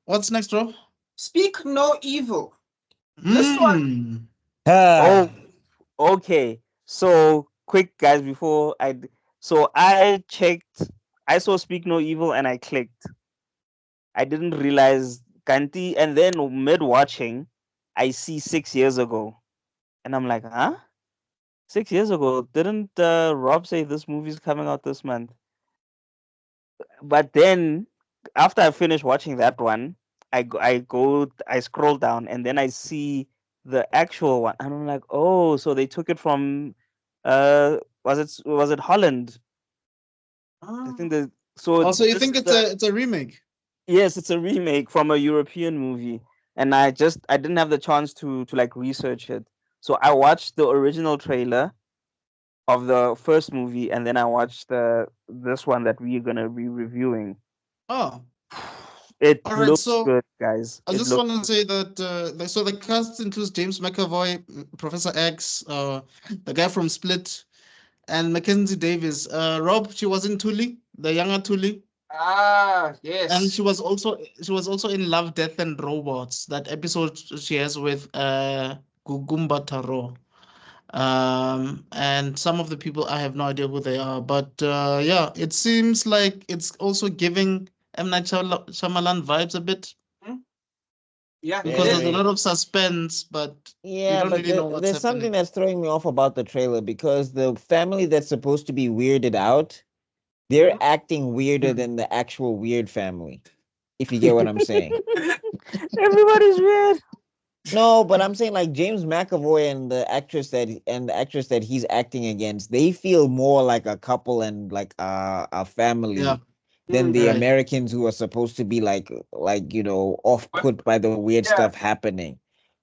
What's next, Rob? Speak No Evil. This one, Oh, Ah, okay. So quick, guys. So I checked. I saw Speak No Evil, and I clicked. I didn't realize Kanti, and then mid watching, I see 6 years ago, and I'm like, huh? 6 years ago? Didn't Rob say this movie's coming out this month? But then after I finish watching that one, I scroll down, and then I see the actual one, and I'm like, oh, so they took it from was it Holland? I think ah, the so Also, you this think is it's a remake? yes, it's a remake from a European movie, and I didn't have the chance to like research it. So I watched the original trailer of the first movie, and then I watched the this one that we're gonna be reviewing. Oh, It all right. looks So good, guys. I It just looks want to good. say that so the cast includes James McAvoy, Professor X, the guy from Split, and Mackenzie Davis. Rob, she was in Tully, the younger Tully, and yes. she was also in Love, Death, and Robots. That episode she has with Gugumba Taro. And some of the people I have no idea who they are, but yeah, it seems like it's also giving M. Night Shyamalan vibes a bit Hmm? Yeah, in it because a there's is. a way. lot of suspense, but you Yeah, don't but really know what's there's something happening. that's throwing me off about the trailer because the family that's supposed to be weirded out, they're Mhm. acting weirder Hmm. than the actual weird family, if you get what I'm saying. Everybody's weird. No, but I'm saying like James McAvoy and the actress that he's acting against, they feel more like a couple and like a Yeah, family than Mm. the right. Americans who are supposed to be like off But put by the weird yeah, stuff happening.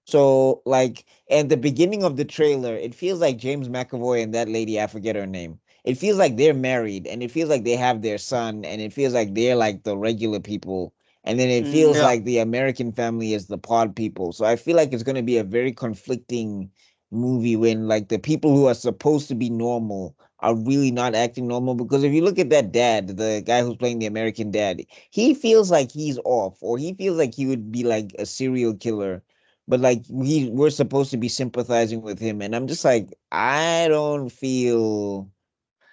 So like at the beginning of the trailer, it feels like James McAvoy and that lady, I forget her name. It feels like they're married and it feels like they have their son and it feels like they're like the regular people and then it feels Yeah. Mm, like the American family is the pod people. So I feel like it's going to be a very conflicting movie when like the people who are supposed to be normal are really not acting normal. Because if you look at that dad, the guy who's playing the American dad, he feels like he's off, or he feels like he would be like a serial killer. But like we're supposed to be sympathizing with him, and I'm just like, I don't feel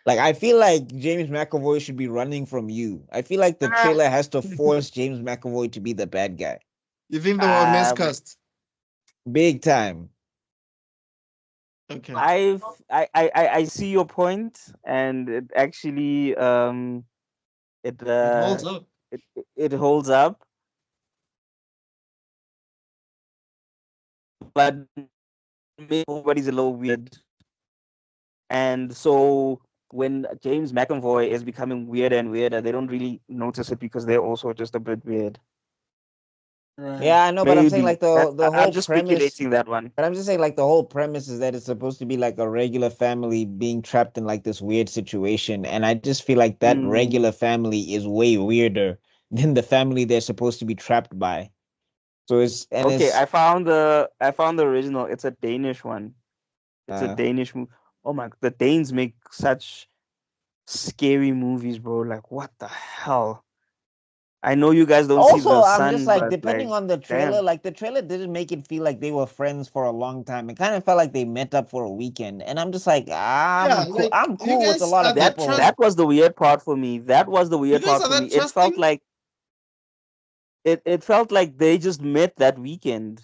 like I feel like James McAvoy should be running from you. I feel like the uh, trailer has to force James McAvoy to be the bad guy. You think they were um, miscast? Big time. Okay. I see your point, and it actually it It holds up. it holds up, but maybe everybody's a little weird, and so when James McAvoy is becoming weirder and weirder, they don't really notice it because they're also just a bit weird. Right. Yeah, I know, but I'm saying Maybe like that the I'm whole just premise. speculating that one. But I'm just saying like the whole premise is that it's supposed to be like a regular family being trapped in like this weird situation, and I just feel like that Mm, regular family is way weirder than the family they're supposed to be trapped by. So okay, it's I found the original. It's a Danish one. It's a uh Danish movie. Oh my, the Danes make such scary movies, bro. Like, what the hell? I know you guys don't see Also, the I'm just sun, like, but like, depending on the trailer, damn. like the trailer didn't make it feel like they were friends for a long time. It kind of felt like they met up for a weekend. And I'm just like, Yeah, I'm cool. like I'm you cool with a guys lot of are that trust. people. That was the weird part for me. That was the You weird guys part are for me. that trusting. It felt like they just met that weekend.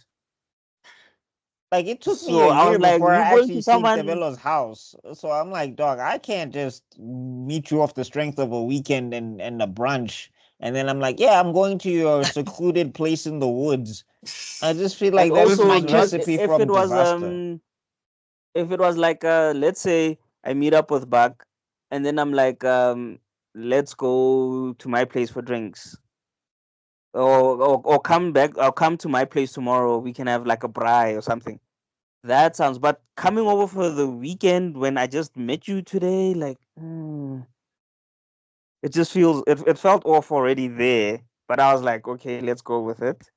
Like it took me a So I was year like, before you I going actually to seen someone Tevelo's house. So I'm like, dog, I can't just meet you off the strength of a weekend and a brunch. And then I'm like, yeah, I'm going to your secluded place in the woods. I just feel and like that's With also just give mattress. recipe if from it was disaster. like let's say I meet up with Buck, and then I'm like let's go to my place for drinks, or come back or come to my place tomorrow, we can have like a braai or something. That sounds, but coming over for the weekend when I just met you today, like it just feels it felt off already there, but I was like, okay, let's go with it.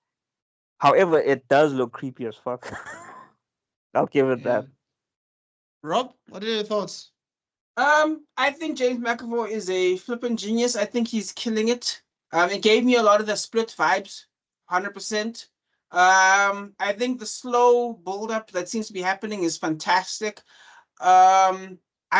However, it does look creepy as fuck. I'll give it Yeah. that. Rob, what are your thoughts? I think James McAvoy is a flippin' genius. I think he's killing it. It gave me a lot of the Split vibes. 100%. I think the slow build-up that seems to be happening is fantastic. I'm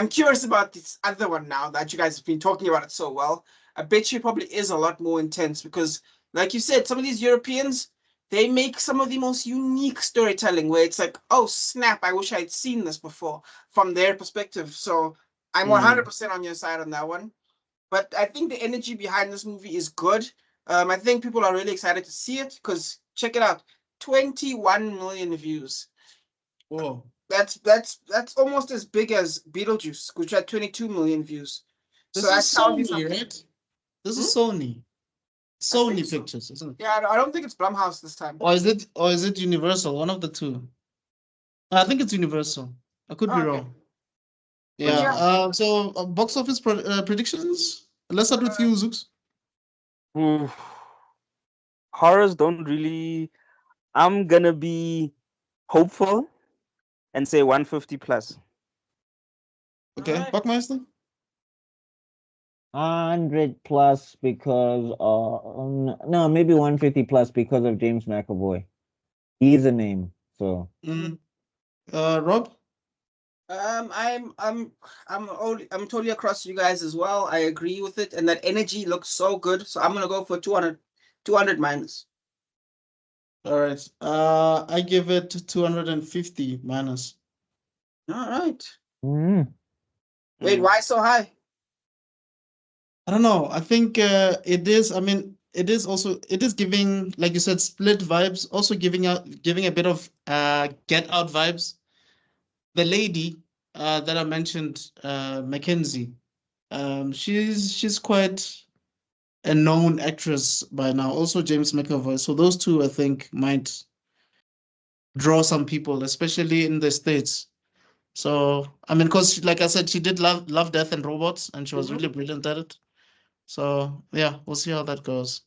curious about this other one now that you guys have been talking about it so well. I bet you probably is a lot more intense because, like you said, some of these Europeans, they make some of the most unique storytelling where it's like, oh snap, I wish I had seen this before from their perspective. So I'm 100% on your side on that one. But I think the energy behind this movie is good. I think people are really excited to see it because check it out, 21 million views. Whoa. That's almost as big as Beetlejuice, which had 22 million views. This So that is tells you Sony, something. right? This is Sony. Sony Pictures, isn't it? Yeah, I don't think it's Blumhouse this time. Or is it Universal? One of the two. I think it's Universal. I could be Okay. wrong. Yeah. yeah. So box office predictions. Let's start with you, Zooks. Oof. Horrors don't really. I'm gonna be hopeful and say 150 plus. Okay, Alright. Buckmeister. 100 plus because no, maybe 150 plus because of James McAvoy. He's a name, so. Rob. I'm totally across you guys as well. I agree with it, and that energy looks so good. So I'm gonna go for 200 minus. All right. I give it 250 minus. All right. Mm. Wait, why so high? I don't know. I think it is. I mean, it is giving, like you said, Split vibes. Also giving a bit of Get Out vibes. The lady that I mentioned, Mackenzie, she's quite a known actress by now. Also James McAvoy. So those two, I think, might draw some people, especially in the States. So I mean, because like I said, she did Love, Death, and Robots, and she was really brilliant at it. So yeah, we'll see how that goes.